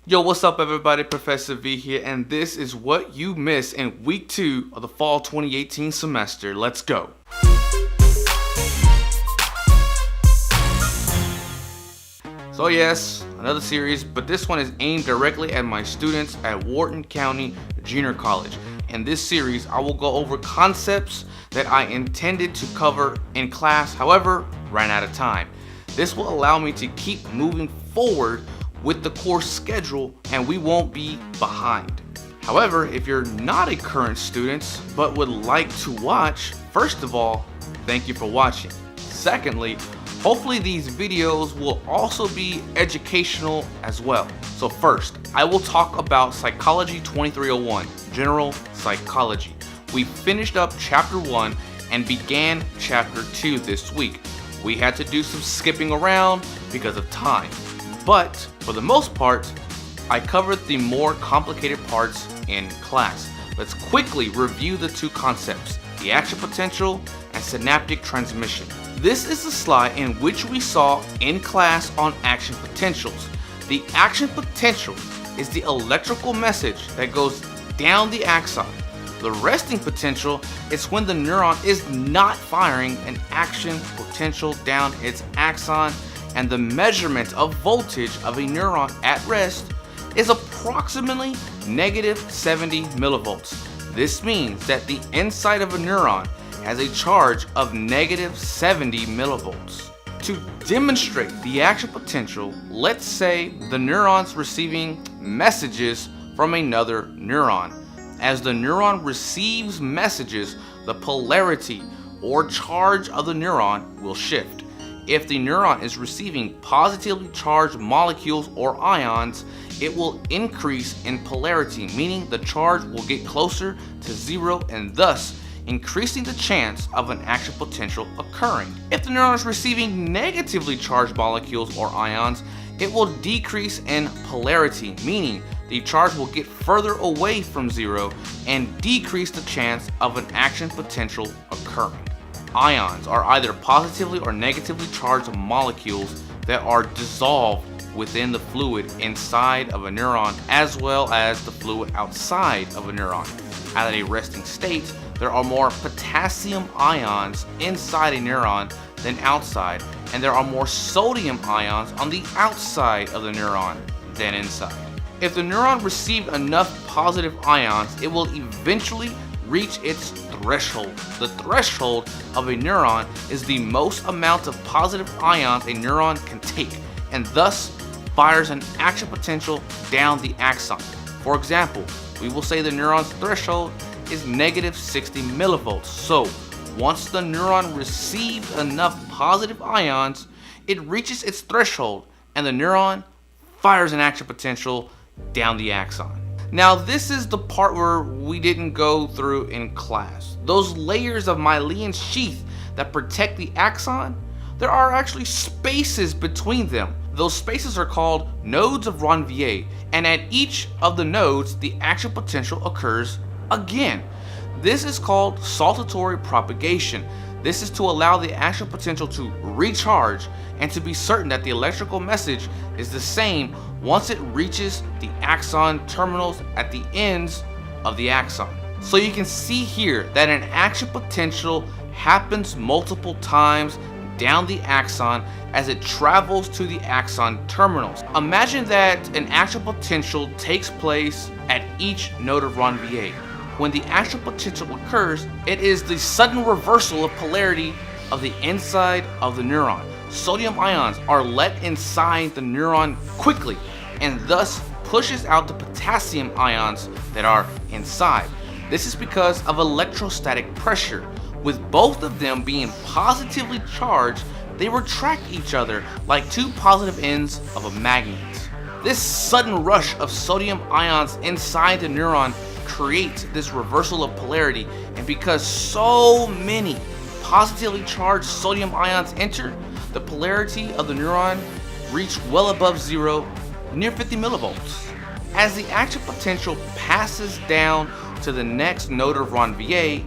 Yo, what's up everybody? Professor V here, and this is what you missed in week 2 of the fall 2018 semester. Let's go. So yes, another series, but this one is aimed directly at my students at Wharton County Junior College. In this series, I will go over concepts that I intended to cover in class, however, ran out of time. This will allow me to keep moving forward with the course schedule and we won't be behind. However, if you're not a current student but would like to watch, first of all, thank you for watching. Secondly, hopefully these videos will also be educational as well. So first, I will talk about Psychology 2301, General Psychology. We finished up Chapter 1 and began Chapter 2 this week. We had to do some skipping around because of time. But for the most part, I covered the more complicated parts in class. Let's quickly review the two concepts, the action potential and synaptic transmission. This is the slide in which we saw in class on action potentials. The action potential is the electrical message that goes down the axon. The resting potential is when the neuron is not firing an action potential down its axon, and the measurement of voltage of a neuron at rest is approximately -70 millivolts. This means that the inside of a neuron has a charge of -70 millivolts. To demonstrate the action potential, let's say the neuron's receiving messages from another neuron. As the neuron receives messages, the polarity or charge of the neuron will shift. If the neuron is receiving positively charged molecules or ions, it will increase in polarity, meaning the charge will get closer to zero and thus increasing the chance of an action potential occurring. If the neuron is receiving negatively charged molecules or ions, it will decrease in polarity, meaning the charge will get further away from zero and decrease the chance of an action potential occurring. Ions are either positively or negatively charged molecules that are dissolved within the fluid inside of a neuron as well as the fluid outside of a neuron. At a resting state, there are more potassium ions inside a neuron than outside, and there are more sodium ions on the outside of the neuron than inside. If the neuron received enough positive ions, it will eventually reach its threshold. The threshold of a neuron is the most amount of positive ions a neuron can take and thus fires an action potential down the axon. For example, we will say the neuron's threshold is -60 millivolts. So once the neuron receives enough positive ions, it reaches its threshold and the neuron fires an action potential down the axon. Now this is the part where we didn't go through in class. Those layers of myelin sheath that protect the axon, there are actually spaces between them. Those spaces are called nodes of Ranvier, and at each of the nodes the action potential occurs again. This is called saltatory propagation. This is to allow the action potential to recharge and to be certain that the electrical message is the same once it reaches the axon terminals at the ends of the axon. So you can see here that an action potential happens multiple times down the axon as it travels to the axon terminals. Imagine that an action potential takes place at each node of Ranvier. When the action potential occurs, it is the sudden reversal of polarity of the inside of the neuron. Sodium ions are let inside the neuron quickly and thus pushes out the potassium ions that are inside. This is because of electrostatic pressure. With both of them being positively charged, they retract each other like two positive ends of a magnet. This sudden rush of sodium ions inside the neuron creates this reversal of polarity, and because so many positively charged sodium ions enter, the polarity of the neuron reached well above zero, near 50 millivolts. As the action potential passes down to the next node of Ranvier,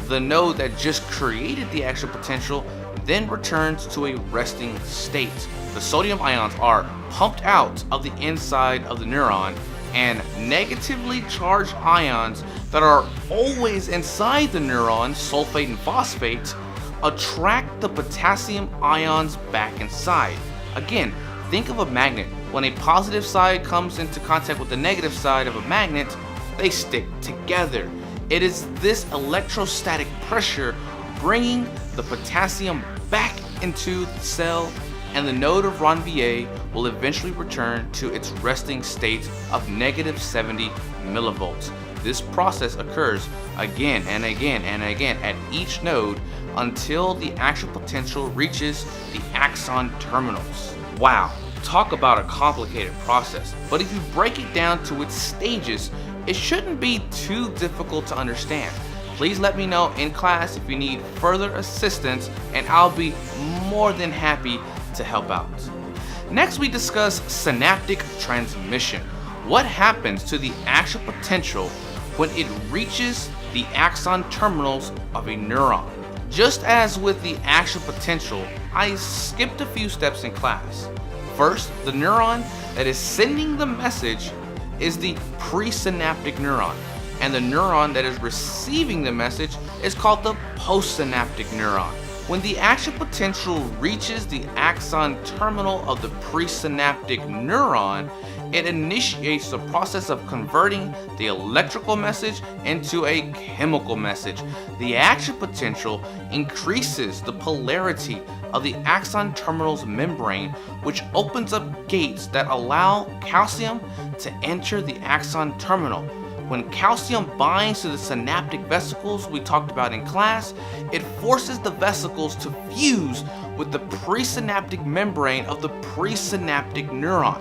the node that just created the action potential then returns to a resting state. the sodium ions are pumped out of the inside of the neuron, and negatively charged ions that are always inside the neuron, sulfate and phosphate, attract the potassium ions back inside. Again, think of a magnet. When a positive side comes into contact with the negative side of a magnet, they stick together. It is this electrostatic pressure bringing the potassium back into the cell, and the node of Ranvier will eventually return to its resting state of -70 millivolts. This process occurs again and again and again at each node until the actual potential reaches the axon terminals. Wow, talk about a complicated process, but if you break it down to its stages, it shouldn't be too difficult to understand. Please let me know in class if you need further assistance, and I'll be more than happy to help out. Next, we discuss synaptic transmission. What happens to the actual potential when it reaches the axon terminals of a neuron? Just as with the actual potential, I skipped a few steps in class. First, the neuron that is sending the message is the presynaptic neuron, and the neuron that is receiving the message is called the postsynaptic neuron. When the actual potential reaches the axon terminal of the presynaptic neuron, it initiates the process of converting the electrical message into a chemical message. The actual potential increases the polarity of the axon terminal's membrane, which opens up gates that allow calcium to enter the axon terminal. When calcium binds to the synaptic vesicles we talked about in class, it forces the vesicles to fuse with the presynaptic membrane of the presynaptic neuron.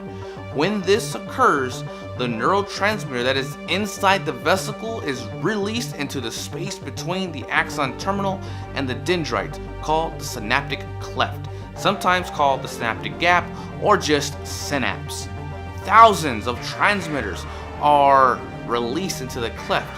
When this occurs, the neurotransmitter that is inside the vesicle is released into the space between the axon terminal and the dendrite, called the synaptic cleft, sometimes called the synaptic gap or just synapse. Thousands of transmitters are released into the cleft.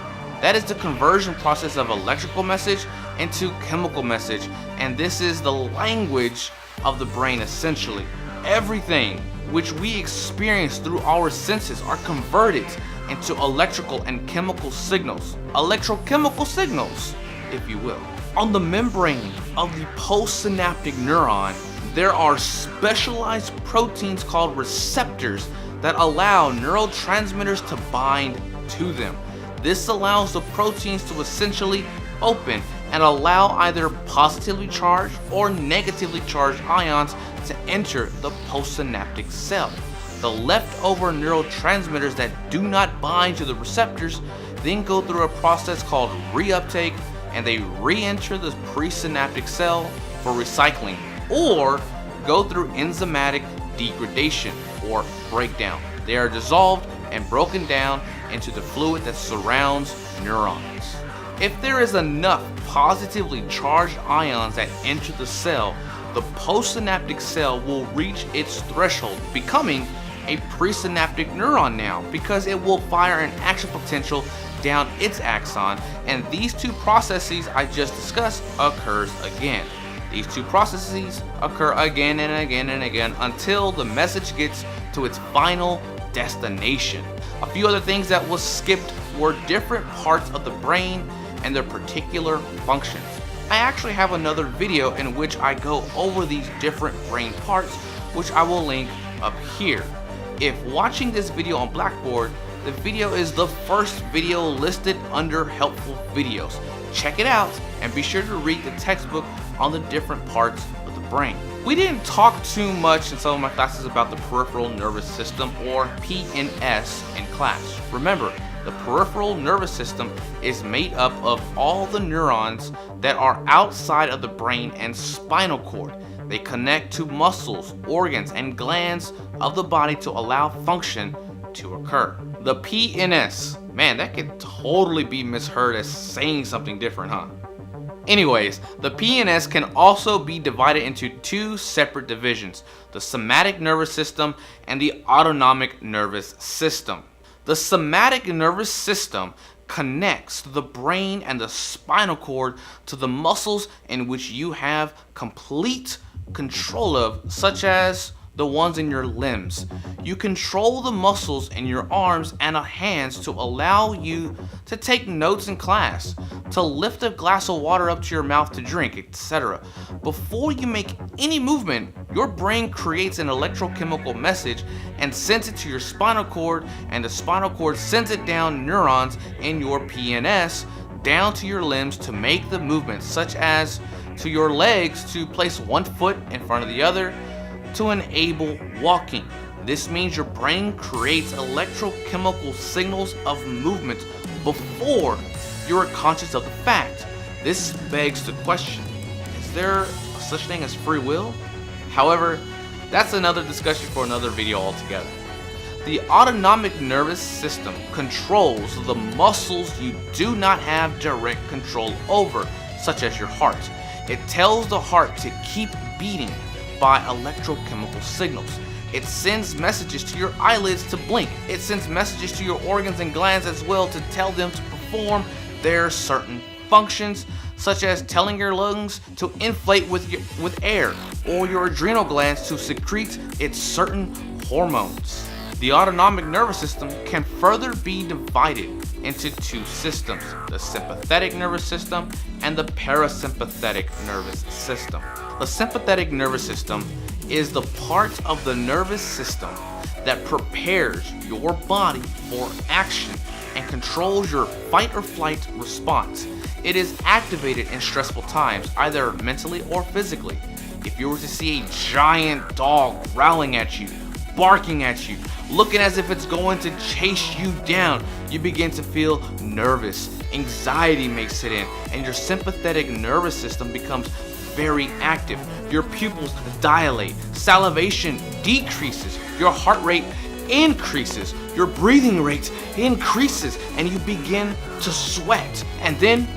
That is the conversion process of electrical message into chemical message, and this is the language of the brain essentially. Everything which we experience through our senses are converted into electrical and chemical signals. Electrochemical signals, if you will. On the membrane of the postsynaptic neuron, there are specialized proteins called receptors that allow neurotransmitters to bind to them. This allows the proteins to essentially open and allow either positively charged or negatively charged ions to enter the postsynaptic cell. The leftover neurotransmitters that do not bind to the receptors then go through a process called reuptake, and they re-enter the presynaptic cell for recycling, or go through enzymatic degradation or breakdown. They are dissolved and broken down into the fluid that surrounds neurons. If there is enough positively charged ions that enter the cell, the postsynaptic cell will reach its threshold, becoming a presynaptic neuron now, because it will fire an actual potential down its axon, and these two processes I just discussed occurs again. These two processes occur again and again and again until the message gets to its final destination. A few other things that was skipped were different parts of the brain and their particular functions. I actually have another video in which I go over these different brain parts, which I will link up here. If watching this video on Blackboard, the video is the first video listed under helpful videos. Check it out and be sure to read the textbook on the different parts of the brain. We didn't talk too much in some of my classes about the peripheral nervous system, or PNS, in class. Remember, the peripheral nervous system is made up of all the neurons that are outside of the brain and spinal cord. They connect to muscles, organs, and glands of the body to allow function to occur. The PNS, man, that could totally be misheard as saying something different, huh? Anyways, the PNS can also be divided into two separate divisions: the somatic nervous system and the autonomic nervous system. The somatic nervous system connects the brain and the spinal cord to the muscles in which you have complete control of, such as the ones in your limbs. You control the muscles in your arms and hands to allow you to take notes in class, to lift a glass of water up to your mouth to drink, etc. Before you make any movement, your brain creates an electrochemical message and sends it to your spinal cord, and the spinal cord sends it down neurons in your PNS down to your limbs to make the movements, such as to your legs to place one foot in front of the other to enable walking. This means your brain creates electrochemical signals of movement before you are conscious of the fact. This begs the question, is there such thing as free will? However, that's another discussion for another video altogether. The autonomic nervous system controls the muscles you do not have direct control over, such as your heart. It tells the heart to keep beating by electrochemical signals. It sends messages to your eyelids to blink. It sends messages to your organs and glands as well to tell them to perform their certain functions, such as telling your lungs to inflate with air, or your adrenal glands to secrete its certain hormones. The autonomic nervous system can further be divided into two systems, the sympathetic nervous system and the parasympathetic nervous system. The sympathetic nervous system is the part of the nervous system that prepares your body for action and controls your fight or flight response. It is activated in stressful times, either mentally or physically. If you were to see a giant dog growling at you, barking at you, looking as if it's going to chase you down, you begin to feel nervous. Anxiety may set in, and your sympathetic nervous system becomes very active. Your pupils dilate, salivation decreases, your heart rate increases, your breathing rate increases, and you begin to sweat. And then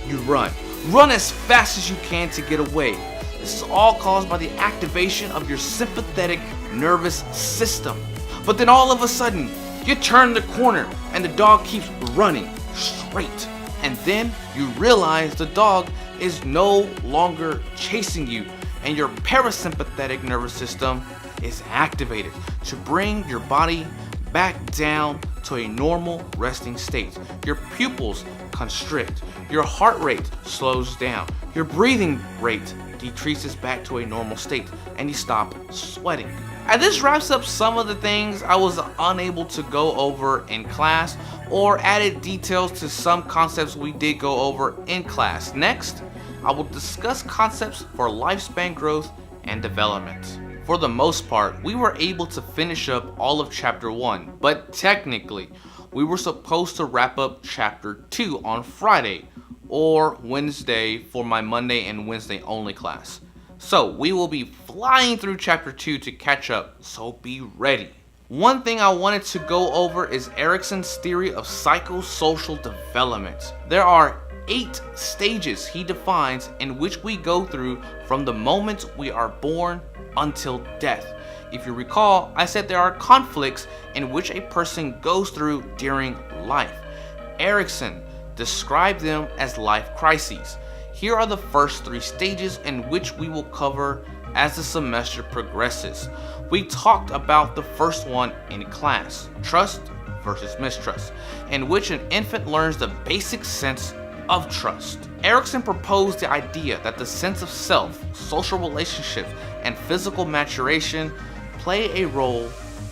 you run. Run as fast as you can to get away. This is all caused by the activation of your sympathetic nervous system. But then all of a sudden, you turn the corner and the dog keeps running straight. And then you realize the dog is no longer chasing you, and your parasympathetic nervous system is activated to bring your body back down to a normal resting state. Your pupils constrict, your heart rate slows down, your breathing rate decreases back to a normal state, and you stop sweating. And this wraps up some of the things I was unable to go over in class, or added details to some concepts we did go over in class. Next, I will discuss concepts for lifespan growth and development. For the most part, we were able to finish up all of chapter 1, but technically, we were supposed to wrap up chapter 2 on Friday or Wednesday for my Monday and Wednesday only class. So we will be flying through chapter 2 to catch up, so be ready. One thing I wanted to go over is Erikson's theory of psychosocial development. There are 8 stages he defines in which we go through from the moment we are born until death. If you recall, I said there are conflicts in which a person goes through during life. Erikson described them as life crises. Here are the first 3 stages in which we will cover as the semester progresses. We talked about the first one in class, trust versus mistrust, in which an infant learns the basic sense of trust. Erikson proposed the idea that the sense of self, social relationships, and physical maturation play a role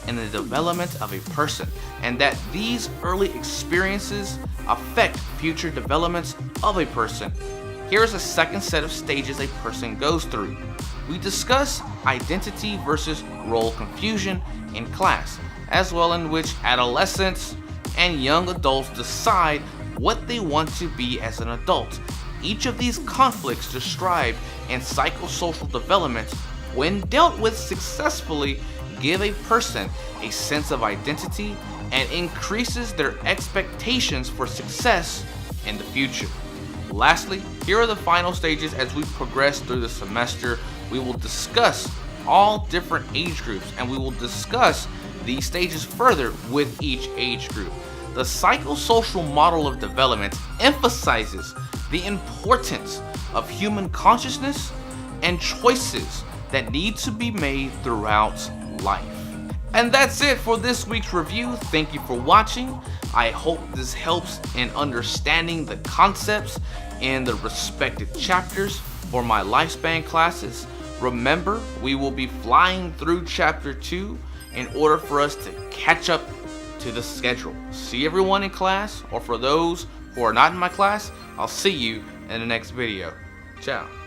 in the development of a person, and that these early experiences affect future developments of a person. Here is a second set of stages a person goes through. We discuss identity versus role confusion in class, as well in which adolescents and young adults decide what they want to be as an adult. Each of these conflicts described in psychosocial development, when dealt with successfully, give a person a sense of identity and increases their expectations for success in the future. Lastly, here are the final stages as we progress through the semester. We will discuss all different age groups, and we will discuss these stages further with each age group. The psychosocial model of development emphasizes the importance of human consciousness and choices that need to be made throughout life. And that's it for this week's review. Thank you for watching. I hope this helps in understanding the concepts and the respective chapters for my lifespan classes. Remember, we will be flying through chapter 2 in order for us to catch up to the schedule. See everyone in class, or for those who are not in my class, I'll see you in the next video. Ciao.